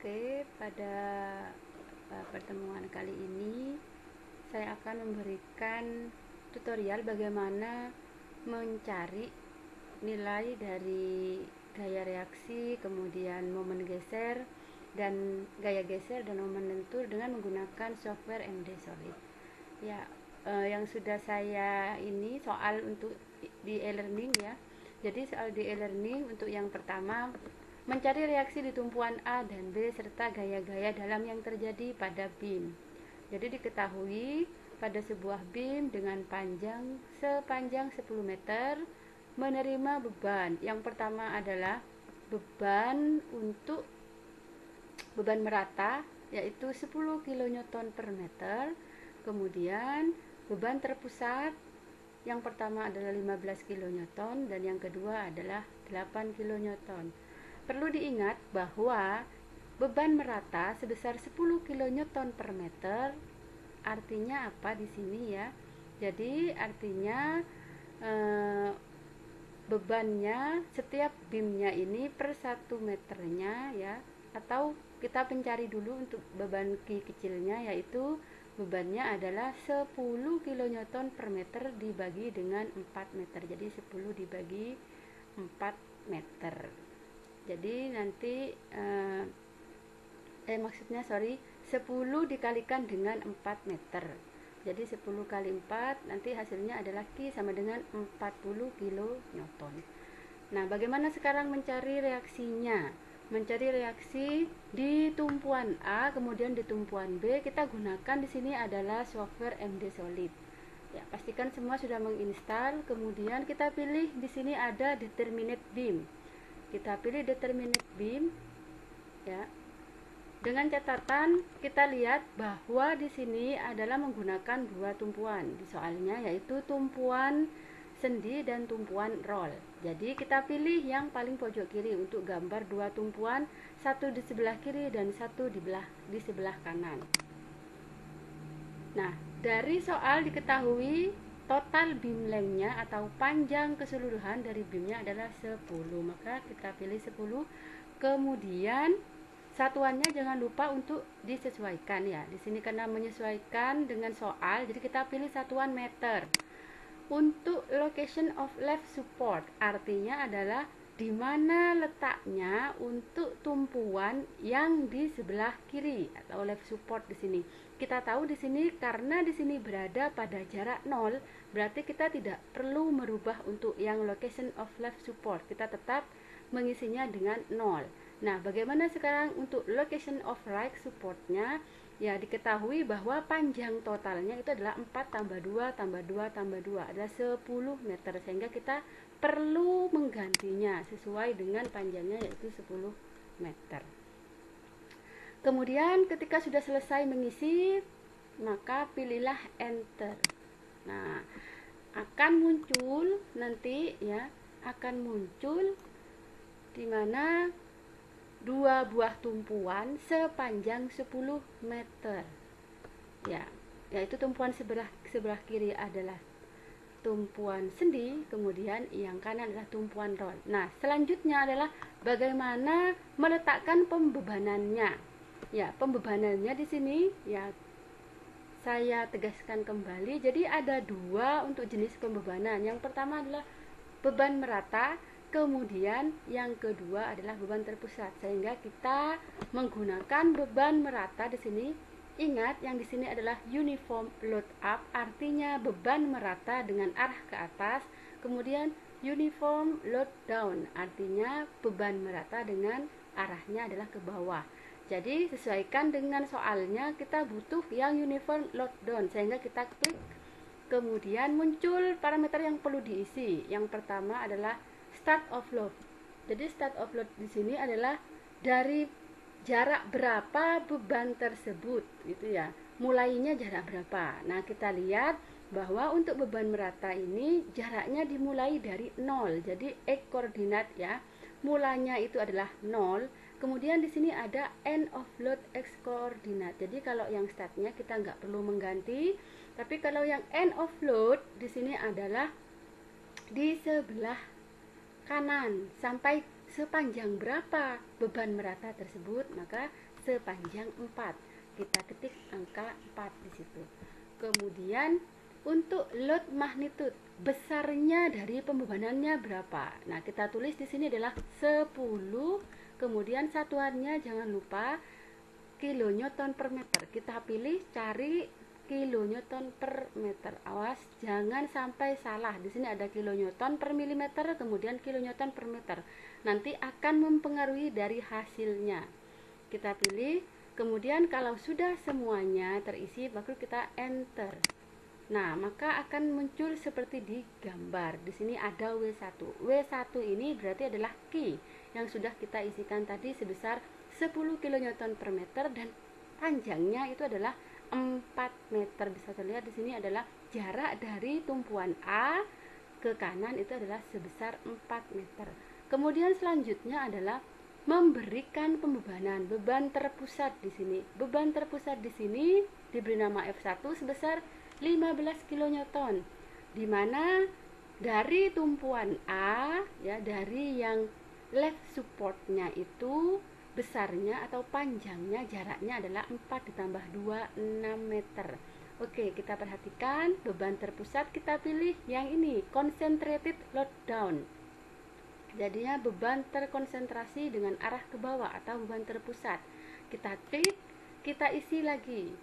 Oke, pada pertemuan kali ini saya akan memberikan tutorial bagaimana mencari nilai dari gaya reaksi, kemudian momen geser dan gaya geser dan momen lentur dengan menggunakan software MD Solid. Ya, yang sudah saya ini soal untuk di e-learning ya. Jadi soal di e-learning untuk yang pertama, mencari reaksi di tumpuan A dan B serta gaya-gaya dalam yang terjadi pada beam. Jadi diketahui pada sebuah beam dengan panjang sepanjang 10 meter menerima beban. Yang pertama adalah beban untuk beban merata yaitu 10 kN per meter. Kemudian beban terpusat yang pertama adalah 15 kN dan yang kedua adalah 8 kN. Perlu diingat bahwa beban merata sebesar 10 kN per meter artinya apa di sini ya? Jadi artinya bebannya setiap beamnya ini per 1 meternya ya, atau kita mencari dulu untuk beban Q kecilnya, yaitu bebannya adalah 10 kN per meter dibagi dengan 4 meter. Jadi 10 dibagi 4 meter. Jadi nanti maksudnya 10 dikalikan dengan 4 meter. Jadi 10 kali 4 nanti hasilnya adalah Q sama dengan 40 kN. Nah, bagaimana sekarang mencari reaksinya? Mencari reaksi di tumpuan A kemudian di tumpuan B, kita gunakan di sini adalah software MD Solid. Ya, pastikan semua sudah menginstal. Kemudian kita pilih di sini ada determinate beam. Kita pilih determinate beam ya. Dengan catatan kita lihat bahwa di sini adalah menggunakan dua tumpuan di soalnya, yaitu tumpuan sendi dan tumpuan roll. Jadi kita pilih yang paling pojok kiri untuk gambar dua tumpuan, satu di sebelah kiri dan satu di sebelah kanan. Nah, dari soal diketahui total beam length-nya atau panjang keseluruhan dari beamnya adalah 10. Maka kita pilih 10. Kemudian satuannya jangan lupa untuk disesuaikan ya. Di sini karena menyesuaikan dengan soal, jadi kita pilih satuan meter. Untuk location of left support artinya adalah di mana letaknya untuk tumpuan yang di sebelah kiri atau left support di sini. Kita tahu di sini karena di sini berada pada jarak 0, berarti kita tidak perlu merubah untuk yang location of left support. Kita tetap mengisinya dengan 0. Nah, bagaimana sekarang untuk location of right supportnya? Ya, diketahui bahwa panjang totalnya itu adalah 4 tambah 2 tambah 2 tambah 2 adalah 10 meter, sehingga kita perlu menggantinya sesuai dengan panjangnya yaitu 10 meter. Kemudian ketika sudah selesai mengisi, maka pilihlah enter. Nah, akan muncul nanti ya, akan muncul di mana dua buah tumpuan sepanjang 10 meter ya, yaitu tumpuan sebelah kiri adalah tumpuan sendi, kemudian yang kanan adalah tumpuan roll. Nah, selanjutnya adalah bagaimana meletakkan pembebanannya. Ya, pembebanannya di sini ya saya tegaskan kembali. Jadi ada dua untuk jenis pembebanan. Yang pertama adalah beban merata, kemudian yang kedua adalah beban terpusat. Sehingga kita menggunakan beban merata di sini. Ingat, yang di sini adalah uniform load up, artinya beban merata dengan arah ke atas. Kemudian uniform load down, artinya beban merata dengan arahnya adalah ke bawah. Jadi sesuaikan dengan soalnya, kita butuh yang uniform load down, sehingga kita klik. Kemudian muncul parameter yang perlu diisi. Yang pertama adalah start of load. Jadi start of load di sini adalah dari jarak berapa beban tersebut gitu ya. Mulainya jarak berapa. Nah, kita lihat bahwa untuk beban merata ini jaraknya dimulai dari 0. Jadi X koordinat ya. Mulanya itu adalah 0. Kemudian di sini ada end of load X koordinat. Jadi kalau yang startnya kita nggak perlu mengganti, tapi kalau yang end of load di sini adalah di sebelah kanan sampai sepanjang berapa beban merata tersebut, maka sepanjang 4. Kita ketik angka 4 di situ. Kemudian untuk load magnitude, besarnya dari pembebanannya berapa? Nah, kita tulis di sini adalah 10. Kemudian satuannya jangan lupa kilonewton per meter. Kita pilih cari kilonewton per meter. Awas jangan sampai salah. Di sini ada kilonewton per milimeter, kemudian kilonewton per meter. Nanti akan mempengaruhi dari hasilnya. Kita pilih, kemudian kalau sudah semuanya terisi, baru kita enter. Nah, maka akan muncul seperti di gambar. Di sini ada W1. W1 ini berarti adalah key yang sudah kita isikan tadi sebesar 10 kN per meter, dan panjangnya itu adalah 4 meter. Bisa terlihat di sini adalah jarak dari tumpuan A ke kanan itu adalah sebesar 4 meter. Kemudian selanjutnya adalah memberikan pembebanan, beban terpusat di sini. Beban terpusat di sini diberi nama F1 sebesar 15 kN, di mana dari tumpuan A, ya, dari yang left supportnya itu besarnya atau panjangnya, jaraknya adalah 4 ditambah 2, 6 meter. Oke, kita perhatikan beban terpusat, kita pilih yang ini, concentrated load down. Jadinya beban terkonsentrasi dengan arah ke bawah atau beban terpusat. Kita klik, kita isi lagi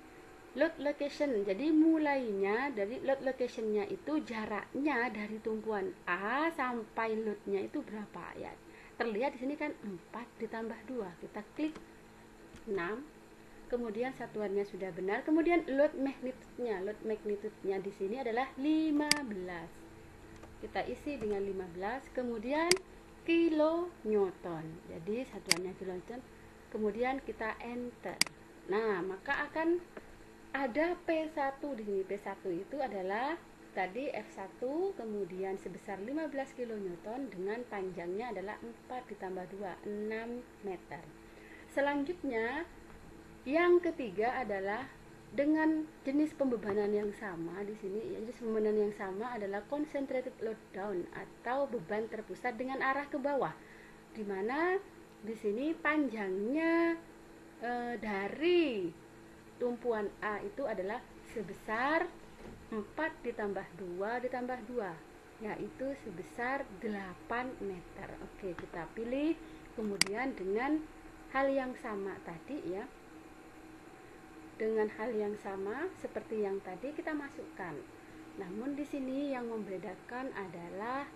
load location. Jadi mulainya dari load locationnya itu jaraknya dari tumpuan A sampai loadnya itu berapa, ya. Terlihat di sini kan 4 ditambah 2. Kita klik 6. Kemudian satuannya sudah benar. Kemudian load magnitude-nya. Load magnitude-nya di sini adalah 15. Kita isi dengan 15. Kemudian kilonewton. Jadi satuannya kilonewton. Kemudian kita enter. Nah, maka akan ada P1 di sini. P1 itu adalah tadi F1, kemudian sebesar 15 kN dengan panjangnya adalah 4 ditambah 2, 6 meter. Selanjutnya yang ketiga adalah dengan jenis pembebanan yang sama di sini. Jenis pembebanan yang sama adalah concentrated load down atau beban terpusat dengan arah ke bawah, di mana di sini panjangnya dari tumpuan A itu adalah sebesar 4 ditambah 2 ditambah 2, yaitu sebesar 8 meter. Oke, kita pilih. Kemudian dengan hal yang sama tadi, ya, dengan hal yang sama seperti yang tadi kita masukkan. Namun di sini yang membedakan adalah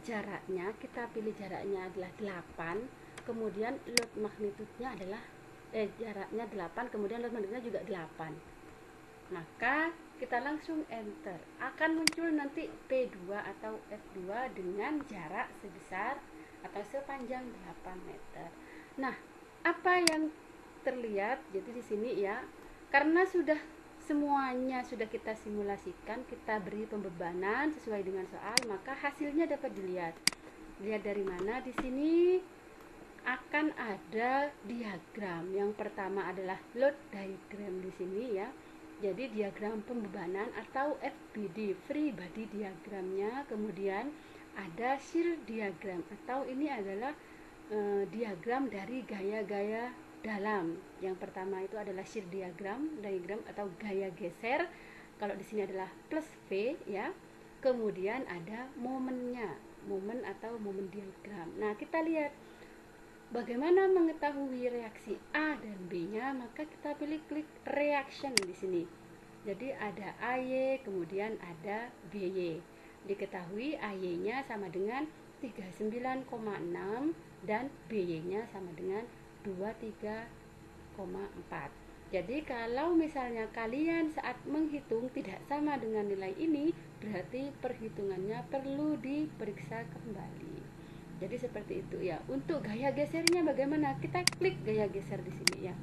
jaraknya. Kita pilih jaraknya adalah 8, kemudian load magnitude-nya adalah jaraknya 8, kemudian load magnitude-nya juga 8. Maka kita langsung enter. Akan muncul nanti P2 atau F2 dengan jarak sebesar atau sepanjang 8 meter. Nah, apa yang terlihat jadi di sini, ya, karena sudah semuanya sudah kita simulasikan, kita beri pembebanan sesuai dengan soal, maka hasilnya dapat dilihat. Lihat dari mana? Di sini akan ada diagram. Yang pertama adalah load diagram di sini, ya. Jadi diagram pembebanan atau FBD, free body diagramnya. Kemudian ada shear diagram atau ini adalah diagram dari gaya-gaya dalam. Yang pertama itu adalah shear diagram atau gaya geser. Kalau di sini adalah plus V, ya. Kemudian ada momennya, momen atau momen diagram. Nah, kita lihat bagaimana mengetahui reaksi A dan B-nya, maka kita pilih klik reaction di sini. Jadi ada AY, kemudian ada BY. Diketahui AY-nya sama dengan 39,6 dan BY-nya sama dengan 23,4. Jadi kalau misalnya kalian saat menghitung tidak sama dengan nilai ini, berarti perhitungannya perlu diperiksa kembali. Jadi seperti itu, ya. Untuk gaya gesernya bagaimana? Kita klik gaya geser di sini, ya.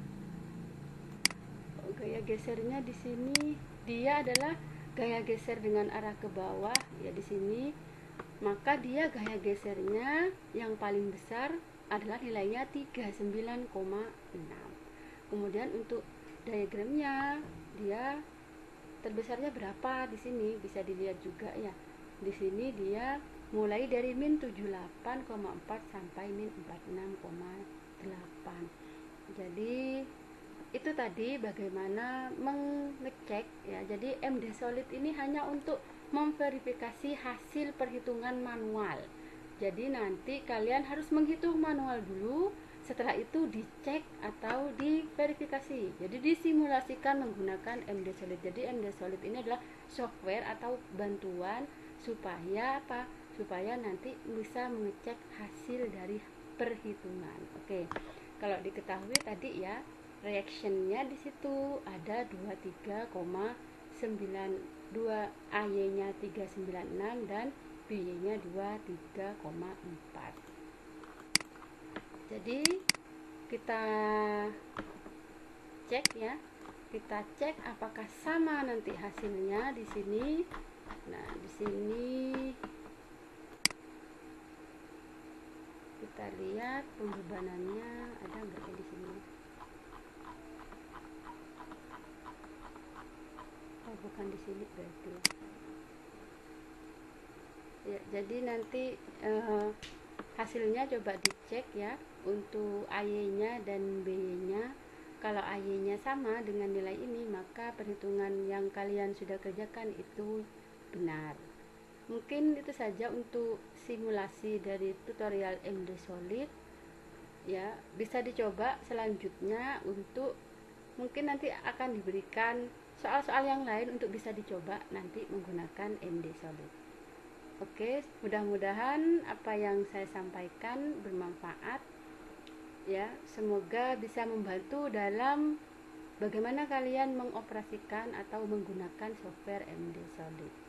Gaya gesernya di sini dia adalah gaya geser dengan arah ke bawah, ya, di sini. Maka dia gaya gesernya yang paling besar adalah nilainya 39,6. Kemudian untuk diagramnya dia terbesarnya berapa di sini bisa dilihat juga, ya. Di sini dia mulai dari min 78,4 sampai min 46,8. Jadi itu tadi bagaimana mengecek ya. Jadi MD Solid ini hanya untuk memverifikasi hasil perhitungan manual. Jadi nanti kalian harus menghitung manual dulu, setelah itu dicek atau diverifikasi. Jadi disimulasikan menggunakan MD Solid. Jadi MD Solid ini adalah software atau bantuan supaya apa? Supaya nanti bisa mengecek hasil dari perhitungan. Oke. Kalau diketahui tadi ya, reactionnya di situ ada 23,92, AY-nya 396 dan BY-nya 23,4. Jadi kita cek ya, kita cek apakah sama nanti hasilnya di sini. Nah, di sini kita lihat pembebanannya ada nggak di sini? Oh, bukan di sini berarti. Ya, jadi nanti hasilnya coba dicek ya untuk AY-nya dan BY-nya. Kalau AY-nya sama dengan nilai ini, maka perhitungan yang kalian sudah kerjakan itu benar. Mungkin itu saja untuk simulasi dari tutorial MD Solid ya. Bisa dicoba selanjutnya untuk mungkin nanti akan diberikan soal-soal yang lain untuk bisa dicoba nanti menggunakan MD Solid. Oke, mudah-mudahan apa yang saya sampaikan bermanfaat ya. Semoga bisa membantu dalam bagaimana kalian mengoperasikan atau menggunakan software MD Solid.